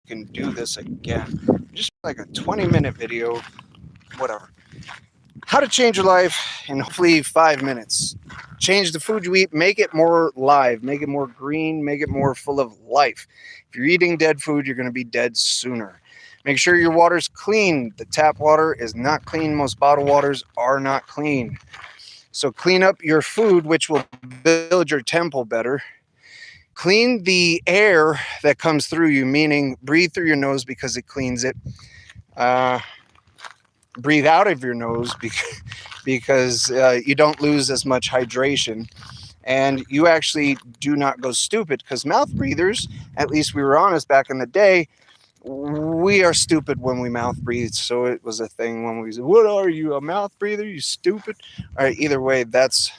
can do this again. Just like a 20-minute video, whatever. How to change your life in hopefully 5 minutes. Change the food you eat, make it more live, make it more green, make it more full of life. If you're eating dead food, you're going to be dead sooner. Make sure your water's clean. The tap water is not clean. Most bottled waters are not clean. So clean up your food, which will build your temple better. Clean the air that comes through you, meaning breathe through your nose because it cleans it. Breathe out of your nose because you don't lose as much hydration. And you actually do not go stupid, because mouth breathers, at least we were honest back in the day, we are stupid when we mouth breathe. So it was a thing when we said, "What are you, a mouth breather? You stupid." All right, either way, that's,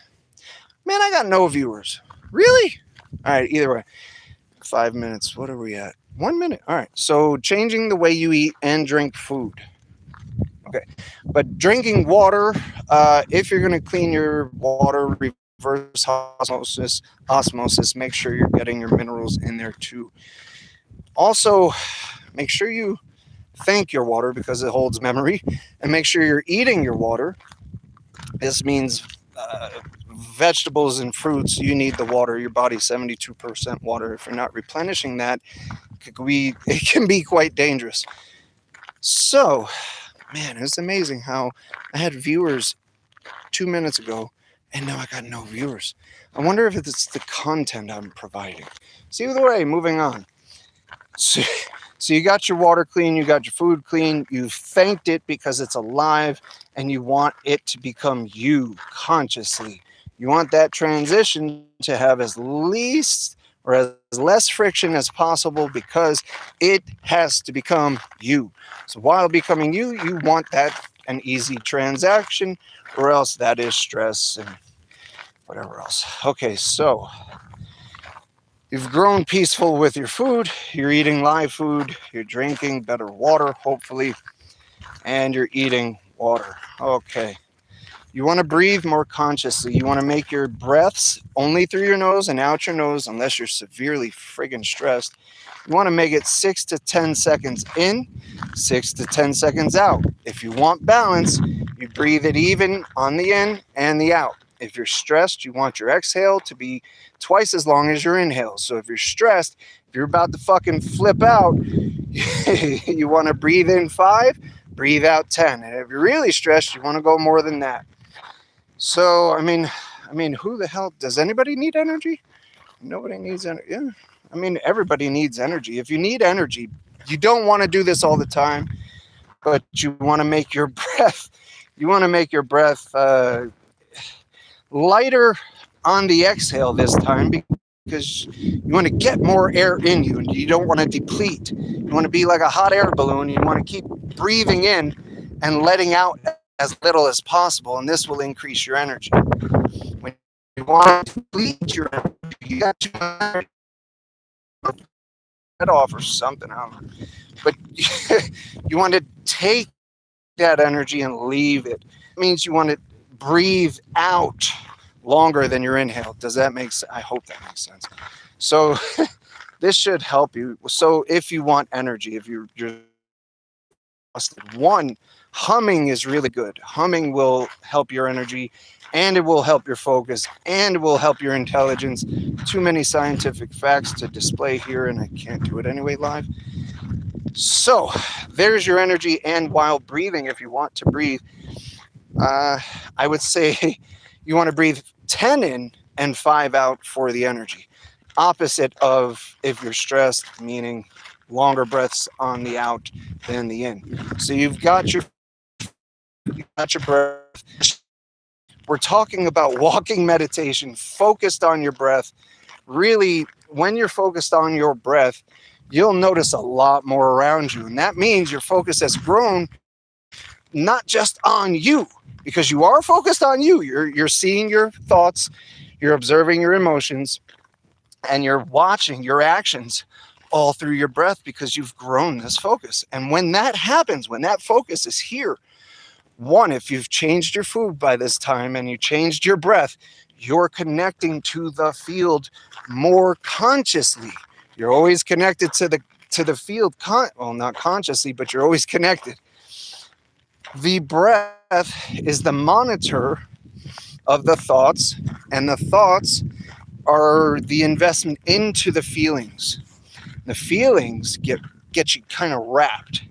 man, I got no viewers. Really? All right, either way. 5 minutes. What are we at? 1 minute. All right. So changing the way you eat and drink food. Okay. But drinking water, if you're going to clean your water, reverse osmosis, make sure you're getting your minerals in there too. Also, make sure you thank your water because it holds memory, and make sure you're eating your water. This means vegetables and fruits. You need the water. Your body's 72% water. If you're not replenishing that, it can be quite dangerous. So, man, it's amazing how I had viewers 2 minutes ago and now I got no viewers. I wonder if it's the content I'm providing. So either way, moving on. So you got your water clean, you got your food clean, you thanked it because it's alive, and you want it to become you consciously. You want that transition to have as least or as less friction as possible, because it has to become you. So while becoming you, you want that an easy transaction, or else that is stress and whatever else. Okay, so you've grown peaceful with your food, you're eating live food, you're drinking better water, hopefully, and you're eating water. Okay. You want to breathe more consciously. You want to make your breaths only through your nose and out your nose, unless you're severely friggin' stressed. You want to make it 6 to 10 seconds in, 6 to 10 seconds out. If you want balance, you breathe it even on the in and the out. If you're stressed, you want your exhale to be twice as long as your inhale. So if you're stressed, if you're about to fucking flip out, you want to breathe in 5, breathe out 10. And if you're really stressed, you want to go more than that. So, I mean, who the hell, does anybody need energy? Nobody needs energy. Yeah. I mean, everybody needs energy. If you need energy, you don't want to do this all the time, but you want to make your breath lighter on the exhale this time, because you want to get more air in you and you don't want to deplete. You want to be like a hot air balloon. You want to keep breathing in and letting out as little as possible, and this will increase your energy. When you want to deplete your energy, you got to head off or something, I don't know. But you want to take that energy and leave it. It means you want to breathe out longer than your inhale. Does that make sense? I hope that makes sense. So this should help you. So if you want energy, if you're one, humming is really good. Humming will help your energy, and it will help your focus, and it will help your intelligence. Too many scientific facts to display here, and I can't do it anyway live. So there's your energy. And while breathing, if you want to breathe, I would say you want to breathe 10 in and 5 out for the energy. Opposite of if you're stressed, meaning longer breaths on the out than the in. So you've got your breath. We're talking about walking meditation, focused on your breath. Really, when you're focused on your breath, you'll notice a lot more around you. And that means your focus has grown, not just on you, because you are focused on you. You're seeing your thoughts, you're observing your emotions, and you're watching your actions all through your breath, because you've grown this focus. And when that happens, when that focus is here, one, if you've changed your food by this time and you changed your breath, you're connecting to the field more consciously. You're always connected to to the field, well, not consciously, but you're always connected. The breath is the monitor of the thoughts, and the thoughts are the investment into the feelings. The feelings get you kind of wrapped.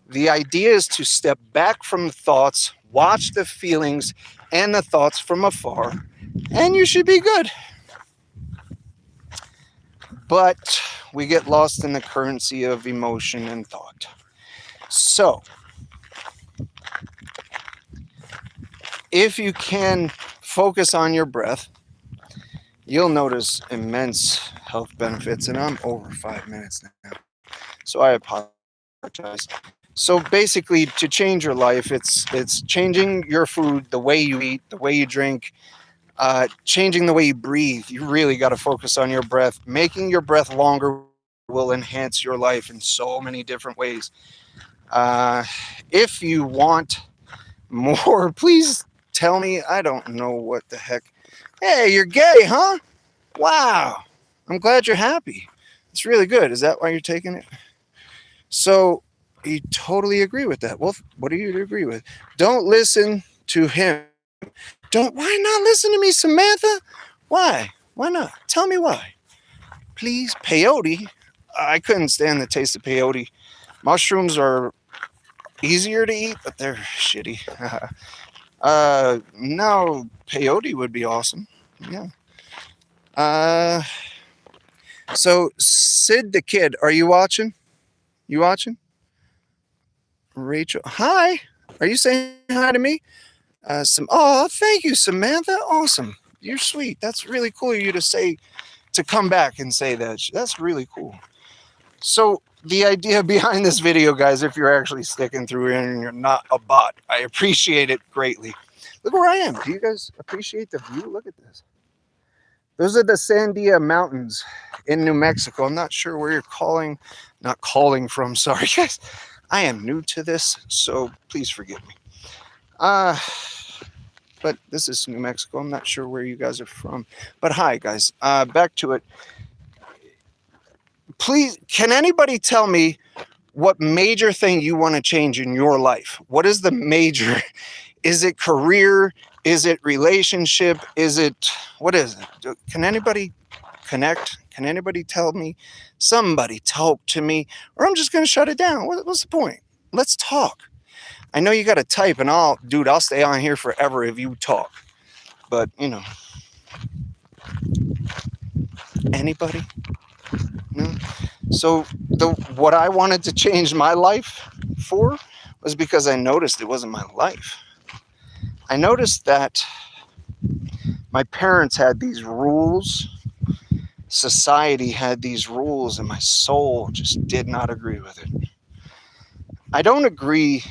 The idea is to step back from the thoughts, watch the feelings and the thoughts from afar, and you should be good. But we get lost in the currency of emotion and thought. So, if you can focus on your breath, you'll notice immense health benefits. And I'm over 5 minutes now, so I apologize. So basically, to change your life, it's changing your food, the way you eat, the way you drink, changing the way you breathe. You really got to focus on your breath. Making your breath longer will enhance your life in so many different ways. If you want more, please tell me. I don't know what the heck. Hey, you're gay, huh? Wow. I'm glad you're happy. It's really good. Is that why you're taking it? So you totally agree with that. Well, what do you agree with? Don't listen to him. Why not listen to me, Samantha? Why? Why not? Tell me why. Please. Peyote. I couldn't stand the taste of peyote. Mushrooms are easier to eat, but they're shitty. No, peyote would be awesome. Yeah. So Sid the Kid, are you watching? You watching? Rachel, hi. Are you saying hi to me? Oh, thank you, Samantha. Awesome. You're sweet. That's really cool of you to come back and say that. That's really cool. So the idea behind this video, guys, if you're actually sticking through it and you're not a bot, I appreciate it greatly. Look where I am. Do you guys appreciate the view? Look at this. Those are the Sandia Mountains in New Mexico. I'm not sure where you're not calling from. Sorry, guys. I am new to this, so please forgive me. But this is New Mexico. I'm not sure where you guys are from. But hi, guys. Back to it. Please, can anybody tell me what major thing you want to change in your life? What is the major? Is it career? Is it relationship? What is it? Can anybody connect? Can anybody tell me? Somebody talk to me, or I'm just going to shut it down. What's the point? Let's talk. I know you got to type, and I'll stay on here forever if you talk. But, anybody? No? So what I wanted to change my life for was because I noticed it wasn't my life. I noticed that my parents had these rules. Society had these rules, and my soul just did not agree with it. I don't agree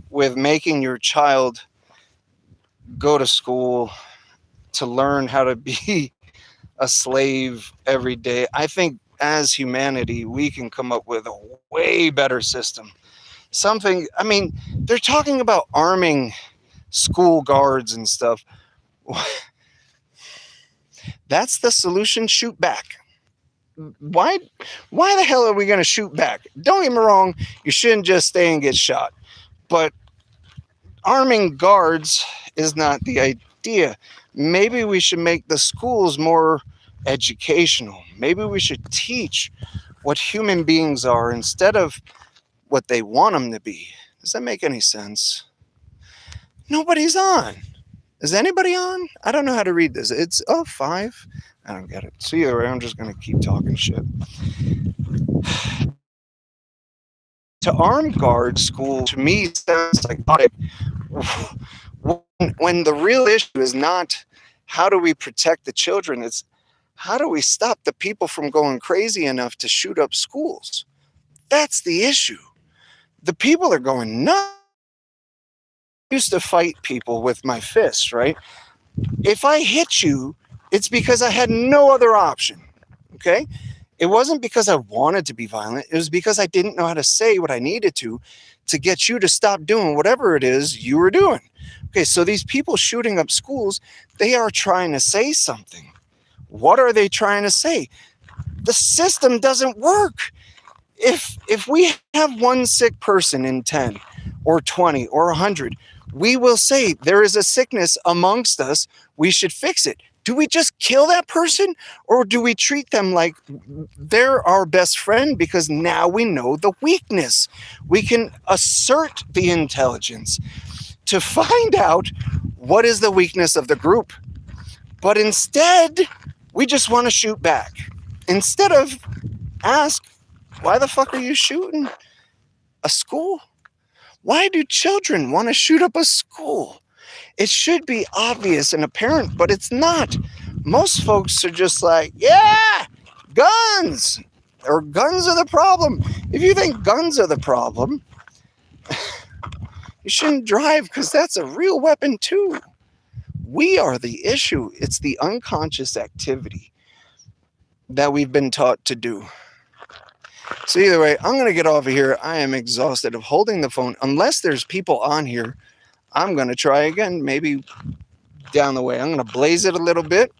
with making your child go to school to learn how to be a slave every day. I think as humanity, we can come up with a way better system. They're talking about arming school guards and stuff. That's the solution. Shoot back. Why the hell are we going to shoot back? Don't get me wrong, you shouldn't just stay and get shot. But arming guards is not the idea. Maybe we should make the schools more educational. Maybe we should teach what human beings are instead of what they want them to be. Does that make any sense? Nobody's on. Is anybody on? I don't know how to read this. It's 5. I don't get it. So either way, I'm just going to keep talking shit. To arm guard school, to me, sounds psychotic. When the real issue is not how do we protect the children, it's how do we stop the people from going crazy enough to shoot up schools? That's the issue. The people are going nuts. I used to fight people with my fists, right? If I hit you, it's because I had no other option, okay? It wasn't because I wanted to be violent. It was because I didn't know how to say what I needed to get you to stop doing whatever it is you were doing. Okay, so these people shooting up schools, they are trying to say something. What are they trying to say? The system doesn't work. If we have one sick person in 10 or 20 or 100, we will say there is a sickness amongst us, we should fix it. Do we just kill that person, or do we treat them like they're our best friend because now we know the weakness? We can assert the intelligence to find out what is the weakness of the group. But instead, we just want to shoot back. Instead of ask, why the fuck are you shooting a school? Why do children want to shoot up a school? It should be obvious and apparent, but it's not. Most folks are just like, yeah, guns, or guns are the problem. If you think guns are the problem, you shouldn't drive, because that's a real weapon too. We are the issue. It's the unconscious activity that we've been taught to do. So either way, I'm going to get off of here. I am exhausted of holding the phone. Unless there's people on here, I'm going to try again, maybe down the way. I'm going to blaze it a little bit.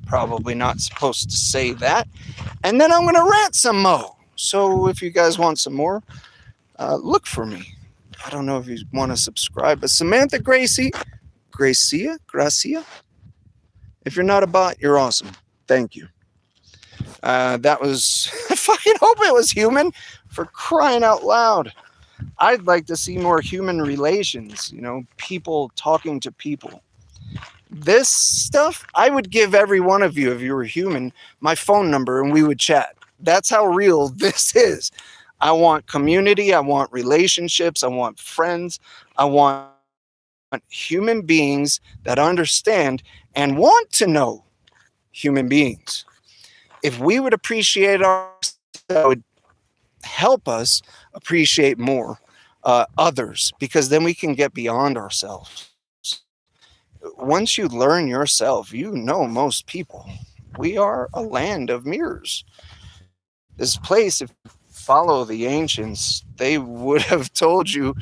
Probably not supposed to say that. And then I'm going to rant some more. So if you guys want some more, look for me. I don't know if you want to subscribe, but Samantha Gracia. If you're not a bot, you're awesome. Thank you. That was, I fucking hope it was human, for crying out loud. I'd like to see more human relations, people talking to people. This stuff, I would give every one of you, if you were human, my phone number and we would chat. That's how real this is. I want community. I want relationships. I want friends. I want human beings that understand and want to know human beings. If we would appreciate ourselves, that would help us appreciate more others, because then we can get beyond ourselves. Once you learn yourself, you know most people. We are a land of mirrors. This place, if you follow the ancients, they would have told you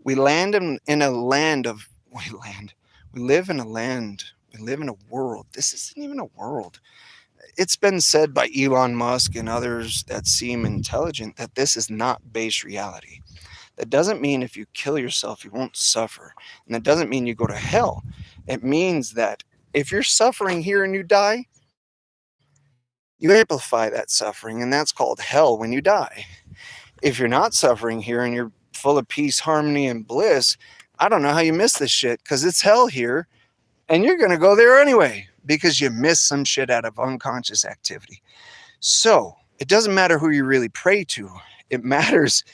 we live in a world. This isn't even a world. It's been said by Elon Musk and others that seem intelligent that this is not base reality. That doesn't mean if you kill yourself, you won't suffer. And that doesn't mean you go to hell. It means that if you're suffering here and you die, you amplify that suffering, and that's called hell when you die. If you're not suffering here and you're full of peace, harmony, and bliss, I don't know how you miss this shit, because it's hell here, and you're going to go there anyway because you missed some shit out of unconscious activity. So it doesn't matter who you really pray to. It matters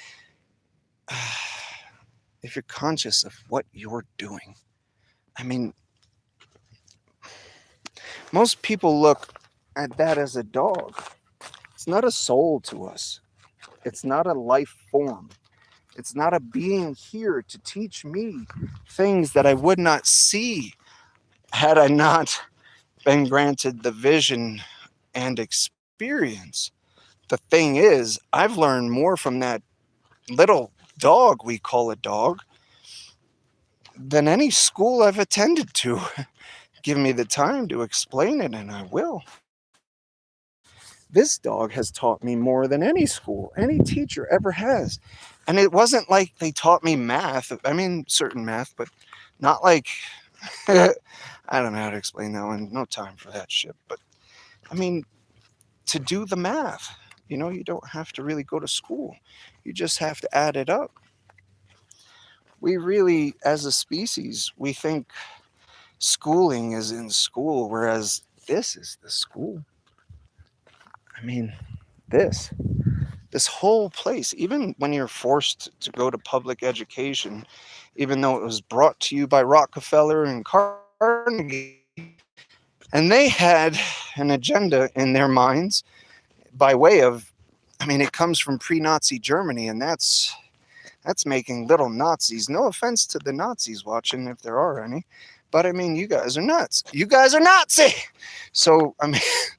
if you're conscious of what you're doing. I mean, most people look at that as a dog. It's not a soul to us. It's not a life form. It's not a being here to teach me things that I would not see had I not been granted the vision and experience. The thing is, I've learned more from that little dog we call a dog than any school I've attended to. Give me the time to explain it, and I will. This dog has taught me more than any school, any teacher ever has. And it wasn't like they taught me math. I mean, certain math, but not like, I don't know how to explain that one. No time for that shit. But I mean, to do the math, you don't have to really go to school. You just have to add it up. We really, as a species, we think schooling is in school, whereas this is the school. I mean, this whole place, even when you're forced to go to public education, even though it was brought to you by Rockefeller and Carnegie, and they had an agenda in their minds by way of, it comes from pre-Nazi Germany, and that's making little Nazis. No offense to the Nazis watching, if there are any, but you guys are nuts. You guys are Nazi. So,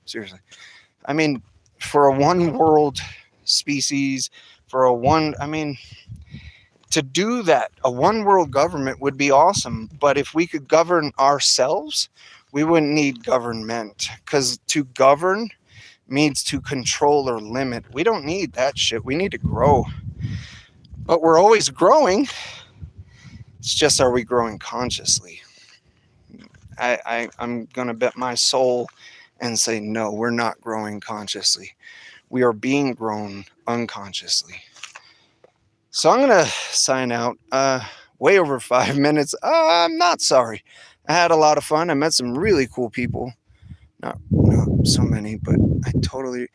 seriously. For a one world species, to do that, a one world government would be awesome. But if we could govern ourselves, We wouldn't need government, because to govern means to control or limit. We don't need that shit. We need to grow. But we're always growing. It's just, are we growing consciously? I'm going to bet my soul and say, no, we're not growing consciously. We are being grown unconsciously. So I'm going to sign out. Way over 5 minutes. I'm not sorry. I had a lot of fun. I met some really cool people. Not so many, but I totally...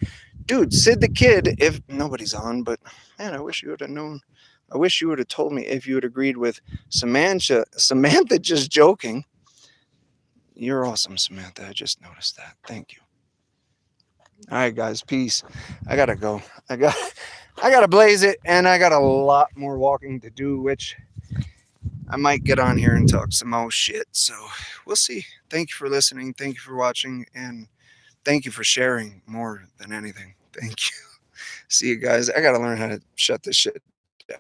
Dude, Sid the Kid, if nobody's on, but man, I wish you would have known. I wish you would have told me if you had agreed with Samantha just joking. You're awesome, Samantha. I just noticed that. Thank you. All right, guys. Peace. I gotta go. I gotta blaze it, and I got a lot more walking to do, which I might get on here and talk some more shit. So we'll see. Thank you for listening. Thank you for watching, and thank you for sharing more than anything. Thank you. See you guys. I gotta learn how to shut this shit down.